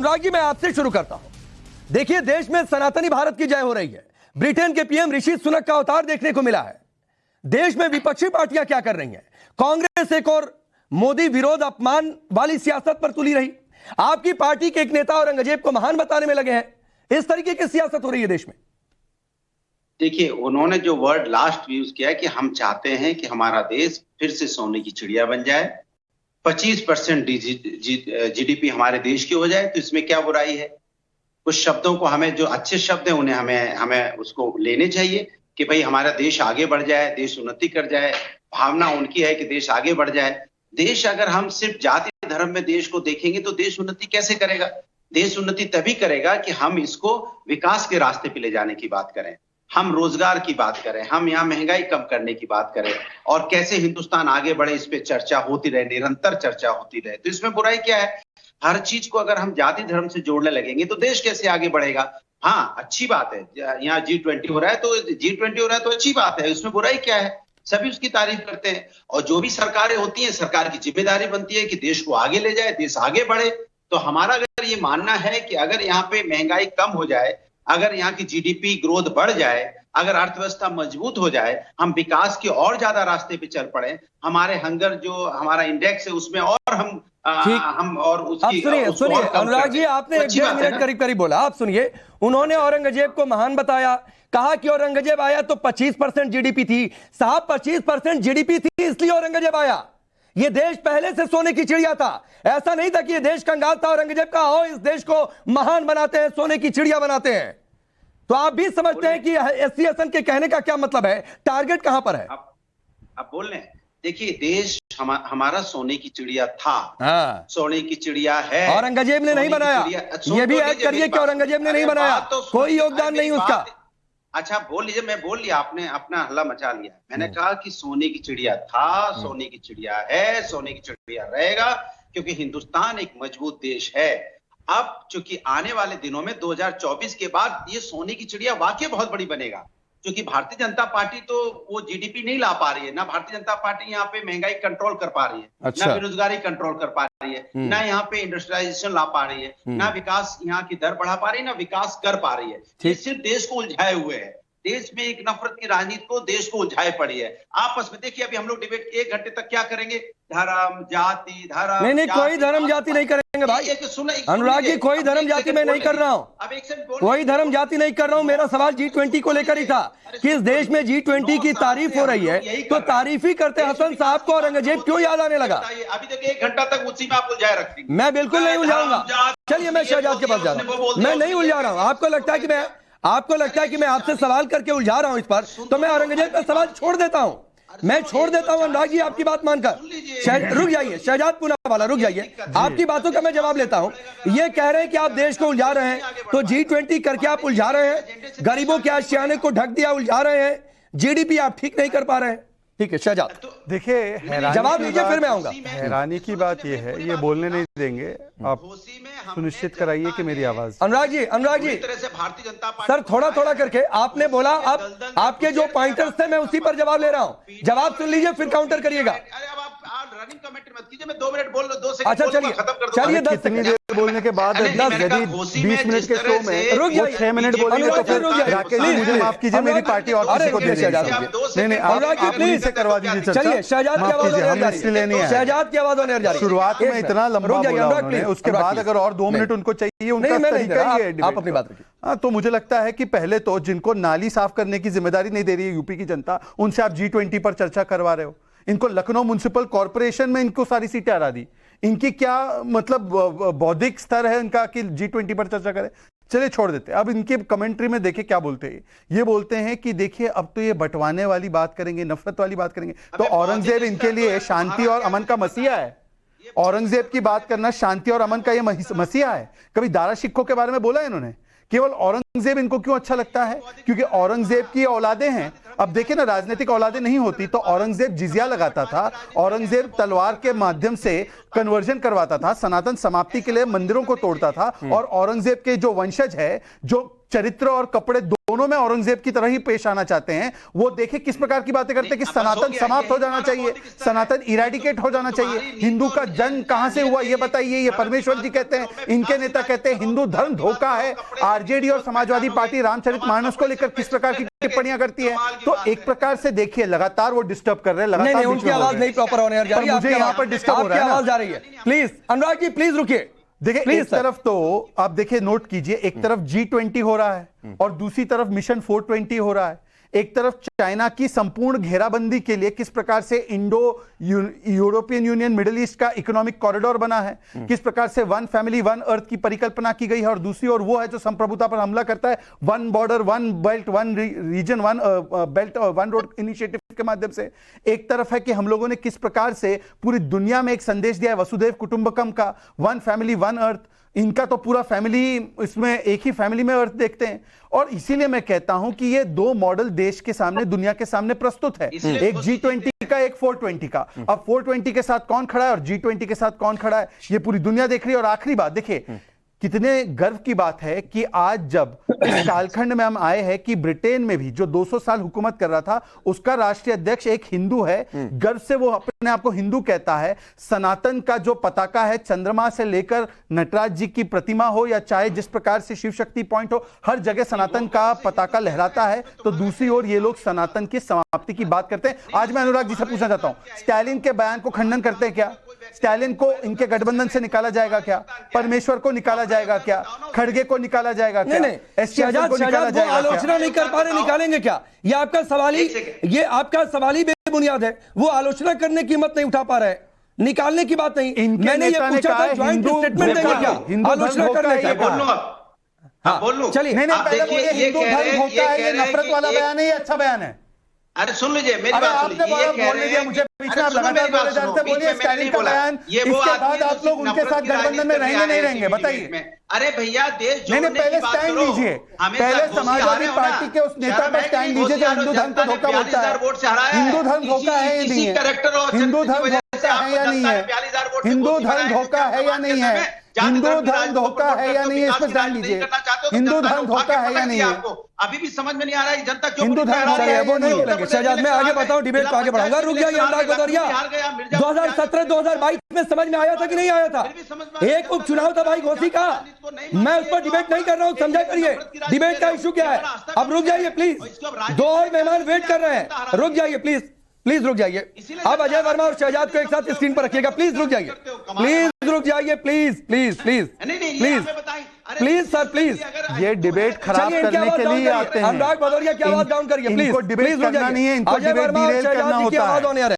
अनुराग जी, मैं आपसे शुरू करता हूं। देखिए, देश में सनातनी भारत की जय हो रही है। ब्रिटेन के पीएम ऋषि सुनक का अवतार देखने को मिला है। देश में विपक्षी पार्टियां क्या कर रही हैं? कांग्रेस एक और मोदी विरोध अपमान वाली सियासत पर तुली रही। आपकी पार्टी के एक नेता औरंगजेब को महान बताने में लगे हैं। इस तरीके की सियासत हो रही है देश में। देखिए, उन्होंने जो वर्ड लास्ट यूज किया कि हम चाहते हैं कि हमारा देश फिर से सोने की चिड़िया बन जाए, 25% जीडीपी हमारे देश की हो जाए, तो इसमें क्या बुराई है? कुछ शब्दों को हमें, जो अच्छे शब्द हैं उन्हें हमें उसको लेने चाहिए कि भाई हमारा देश आगे बढ़ जाए, देश उन्नति कर जाए। भावना उनकी है कि देश आगे बढ़ जाए। देश, अगर हम सिर्फ जाति धर्म में देश को देखेंगे तो देश उन्नति कैसे करेगा? देश उन्नति तभी करेगा कि हम इसको विकास के रास्ते पे ले जाने की बात करें, हम रोजगार की बात करें, हम यहाँ महंगाई कम करने की बात करें, और कैसे हिंदुस्तान आगे बढ़े इस पे चर्चा होती रहे, निरंतर चर्चा होती रहे। तो इसमें बुराई क्या है? हर चीज को अगर हम जाति धर्म से जोड़ने लगेंगे तो देश कैसे आगे बढ़ेगा? हाँ, अच्छी बात है, यहाँ G20 हो रहा है तो G20 हो रहा है तो अच्छी बात है, उसमें बुराई क्या है? सभी उसकी तारीफ करते हैं। और जो भी सरकारें होती हैं, सरकार की जिम्मेदारी बनती है कि देश को आगे ले जाए, देश आगे बढ़े। तो हमारा अगर ये मानना है कि अगर यहाँ पे महंगाई कम हो जाए, अगर यहाँ की जीडीपी ग्रोथ बढ़ जाए, अगर अर्थव्यवस्था मजबूत हो जाए, हम विकास के और ज्यादा रास्ते पे चल पड़े, हमारे हंगर जो हमारा इंडेक्स है उसमें और हम और उसकी सुनिए अनुराग जी, आपने 1.5 मिनट करीब करीब बोला। आप सुनिए, उन्होंने औरंगजेब को महान बताया, कहा कि औरंगजेब आया तो 25% जीडीपी थी। साहब, 25% जीडीपी थी इसलिए औरंगजेब आया। ये देश पहले से सोने की चिड़िया था। ऐसा नहीं था कि ये देश कंगाल था, औरंगजेब का आओ इस देश को महान बनाते हैं, सोने की चिड़िया बनाते हैं। तो आप भी समझते हैं कि एससी हसन के कहने का क्या मतलब है? टारगेट कहां पर है? आप बोल रहे हैं, देखिए, देश हमारा सोने की चिड़िया था। हाँ, सोने की चिड़िया है। औरंगजेब ने नहीं बनाया। ये भी ऐड करिए कि औरंगजेब ने नहीं बनाया, कोई योगदान नहीं उसका। अच्छा, बोल लीजिए, मैं बोल लिया, आपने अपना हल्ला मचा लिया। मैंने कहा कि सोने की चिड़िया था, सोने की चिड़िया है, सोने की चिड़िया रहेगा, क्योंकि हिंदुस्तान एक मजबूत देश है। अब चूंकि आने वाले दिनों में 2024 के बाद ये सोने की चिड़िया वाकई बहुत बड़ी बनेगा, क्योंकि भारतीय जनता पार्टी तो वो जीडीपी नहीं ला पा रही है ना। भारतीय जनता पार्टी यहाँ पे महंगाई कंट्रोल कर पा रही है, अच्छा। ना बेरोजगारी कंट्रोल कर पा रही है, ना यहाँ पे इंडस्ट्रियलाइजेशन ला पा रही है, ना विकास यहाँ की दर बढ़ा पा रही है, ना विकास कर पा रही है। ये सिर्फ देश को उलझाए हुए है। देश में एक नफरत की राजनीति को देश को उलझाए पड़ी है। आपस में देखिए, अभी हम लोग डिबेट 1 घंटे तक क्या करेंगे? धर्म जाति, धर्म नहीं, कोई धर्म जाति नहीं करेंगे भाई। अनुराग जी, कोई धर्म जाति मैं नहीं कर रहा हूं, कोई धर्म जाति नहीं कर रहा हूं। मेरा सवाल G20 को लेकर ही था कि इस देश में G20 की तारीफ हो रही है, तो तारीफ ही करते हसन साहब को औरंगजेब क्यों याद आने लगा? अभी तक 1 घंटा तक उसी में आप उलझाए रखेंगे। मैं बिल्कुल नहीं उलझाऊंगा। चलिए, मैं शहजाद के पास जा रहा हूं। मैं नहीं उलझा रहा हूं। आपको लगता है कि मैं आपसे सवाल करके उलझा रहा हूं इस पर, तो मैं औरंगजेब का सवाल छोड़ देता हूं। मैं छोड़ देता हूं अनुराग जी, आपकी बात मानकर। रुक जाइए शहजाद पूनावाला, रुक जाइए, आपकी बातों का मैं जवाब लेता हूं। ये कह रहे हैं कि आप देश को उलझा रहे हैं, तो G20 करके आप उलझा रहे हैं, गरीबों के आशियाने को ढक दिया, उलझा रहे हैं, जीडीपी आप ठीक नहीं कर पा रहे हैं। ठीक है शहजाद, देखिए, जवाब लीजिए, फिर मैं आऊंगा। हैरानी की बात यह है, ये बोलने नहीं देंगे। आप सुनिश्चित कराइए कि मेरी आवाज। अनुराग जी सर, थोड़ा थोड़ा करके आपने बोला। अब आपके जो पॉइंटर्स थे मैं उसी पर जवाब ले रहा हूं। जवाब सुन लीजिए, फिर काउंटर करिएगा। रनिंग कमेंट मत कीजिए, मैं 2 मिनट बोल लो, 2 सेकंड अच्छा, चलिए 10 कितनी देर बोलने के बाद 20 मिनट के शो में रुक जाइए, 6 मिनट बोलेंगे तो फिर राकेश जी मुझे माफ कीजिए, मेरी पार्टी और किसी को दे दीजिए। नहीं, आप प्लीज से करवा दीजिए चर्चा। चलिए, शहजाद की आवाज होने जा रही है। शुरुआत में इतना लंबा बोला उन्होंने, उसके बाद अगर और 2 मिनट उनको चाहिए, उनका तरीका ही है। आप अपनी बात रखिए। हाँ, तो मुझे लगता है कि पहले तो जिनको नाली साफ करने की जिम्मेदारी नहीं दे रही है यूपी की जनता, उनसे आप G20 पर चर्चा करवा रहे हो। इनको लखनऊ म्युनिसिपल कॉर्पोरेशन में इनको सारी सीटें हरा दी। इनकी क्या मतलब बौद्धिक स्तर है इनका कि G20 पर चर्चा करें? चलिए छोड़ देते हैं। अब इनके कमेंट्री में देखिए क्या बोलते हैं। ये बोलते हैं कि देखिए, अब तो ये बंटवाने वाली बात करेंगे, नफरत वाली बात करेंगे। तो औरंगजेब इनके लिए शांति और अमन का मसीहा है। औरंगजेब की बात करना शांति और अमन का ये मसीहा है। कभी दारा शिकोह के बारे में बोला है इन्होंने? केवल औरंगजेब इनको क्यों अच्छा लगता है? क्योंकि औरंगजेब की औलादें हैं। अब देखिए ना, राजनीतिक औलादें नहीं होती तो औरंगजेब जिजिया लगाता था, औरंगजेब तलवार के माध्यम से कन्वर्जन करवाता था, सनातन समाप्ति के लिए मंदिरों को तोड़ता था, और औरंगजेब के जो वंशज है, जो चरित्र और कपड़े दोनों में औरंगजेब की तरह ही पेश आना चाहते हैं। वो देखे किस प्रकार की बातें करते हैं कि सनातन समाप्त हो जाना चाहिए, सनातन इरेडिकेट हो जाना चाहिए, हिंदू का जन्म कहां से हुआ ये बताइए, ये परमेश्वर जी कहते हैं, इनके नेता कहते हैं हिंदू धर्म धोखा है। आरजेडी और समाजवादी पार्टी रामचरितमानस को लेकर किस प्रकार की टिप्पणियां करती है। तो एक प्रकार से देखिए लगातार वो डिस्टर्ब कर रहे हैं, लगातार उनकी आवाज नहीं प्रॉपर होने जा रही है, मुझे यहाँ पर डिस्टर्ब हो रहा है, आवाज जा रही है। प्लीज अनुराग जी प्लीज रुकिए। देखिए एक तरफ तो आप देखिए नोट कीजिए, एक तरफ G20 हो रहा है और दूसरी तरफ मिशन 420 हो रहा है। एक तरफ चाइना की संपूर्ण घेराबंदी के लिए किस प्रकार से Indo European union middle east का इकोनॉमिक कॉरिडोर बना है, किस प्रकार से वन फैमिली वन अर्थ की परिकल्पना की गई है, और दूसरी ओर वो है जो संप्रभुता पर हमला करता है, one border one belt one region one belt one road initiative के माध्यम से। एक तरफ है कि हम लोगों ने किस प्रकार से पूरी दुनिया में एक संदेश दिया है वसुधैव कुटुंबकम का, वन फैमिली वन अर्थ। इनका तो पूरा फैमिली, इसमें एक ही फैमिली में अर्थ देखते हैं। और इसीलिए मैं कहता हूं कि ये दो मॉडल देश के सामने, दुनिया के सामने प्रस्तुत है, एक G20 का, एक 420 का। अब 420 के साथ कौन खड़ा है और G20 के साथ कौन खड़ा है, ये पूरी दुनिया देख रही है। और आखिरी बात देखिए, कितने गर्व की बात है कि आज जब इस कालखंड में हम आए हैं कि ब्रिटेन में भी जो 200 साल हुकूमत कर रहा था, उसका राष्ट्रीय अध्यक्ष एक हिंदू है, गर्व से वो अपने आप को हिंदू कहता है। सनातन का जो पताका है, चंद्रमा से लेकर नटराज जी की प्रतिमा हो या चाहे जिस प्रकार से शिव शक्ति पॉइंट हो, हर जगह सनातन का पताका लहराता है। तो दूसरी ओर ये लोग सनातन की समाप्ति की बात करते हैं। आज मैं अनुराग जी से पूछना चाहता हूं, स्टालिन के बयान को खंडन करते हैं क्या? स्टालिन को इनके गठबंधन से निकाला जाएगा क्या? परमेश्वर को निकाला जाएगा क्या? खड़गे को निकाला जाएगा क्या? शहजाद आलोचना नहीं कर पा रहे, निकालेंगे क्या? ये आपका सवाल ही बेबुनियाद है। वो आलोचना करने की हिम्मत नहीं उठा पा रहे, निकालने की बात नहीं। मैंने ये पूछा था ज्वाइंट स्टेटमेंट देंगे क्या? आलोचना करने का बोलूं? चलिए पहले बोलिए, हिंदू धर्म धोखा है, ये नफरत वाला बयान है, ये अच्छा बयान है? अरे सुन लीजिए मेरी बात, आपने बोल दिया मुझे बीच में, आप लगातार बोले जा रहे थे। बोलिए स्टालिन का बयान, इसके बाद आप लोग उनके साथ गठबंधन में रहेंगे नहीं रहेंगे, बताइए। अरे भैया देश नहीं, पहले स्टैंड लीजिए, पहले समाजवादी पार्टी के उस नेता पर स्टैंड लीजिए जो हिंदू धर्म को धोखा बोलता है। हिंदू धर्म धोखा है या नहीं है? हिंदू धर्म धोखा है या नहीं है? हिंदू धर्म धोखा है या नहीं है? हिंदू धर्म धोखा है या नहीं है? इस पर ध्यान दीजिए, हिंदू धर्म धोखा है या नहीं है? अभी भी समझ में नहीं आ रहा है जनता क्यों हिंदू धर्म वो नहीं निकलेंगे। शहजाद मैं आगे बताऊं, डिबेट को आगे बढ़ाऊंगा। रुक जाइए अनुराग भदौरिया, 2017-2022 में समझ में आया था कि नहीं आया था? एक उपचुनाव था भाई घोसी का, मैं उस पर डिबेट नहीं कर रहा हूं, समझा करिए डिबेट का इशू क्या है। अब रुक जाइए प्लीज, दो और मेहमान वेट कर रहे हैं, रुक जाइए प्लीज, प्लीज रुक जाइए। अब अजय वर्मा और शहजाद को एक साथ स्क्रीन पर रखिएगा, प्लीज रुक जाइए, प्लीज रुक जाइए, please please please please please sir please. ये डिबेट खराब करने के लिए आते हैं। अनुराग भदौरिया की आवाज डाउन करिए प्लीज, डिबेट करना नहीं है, इनको डिबेट डिरेल करना होता है।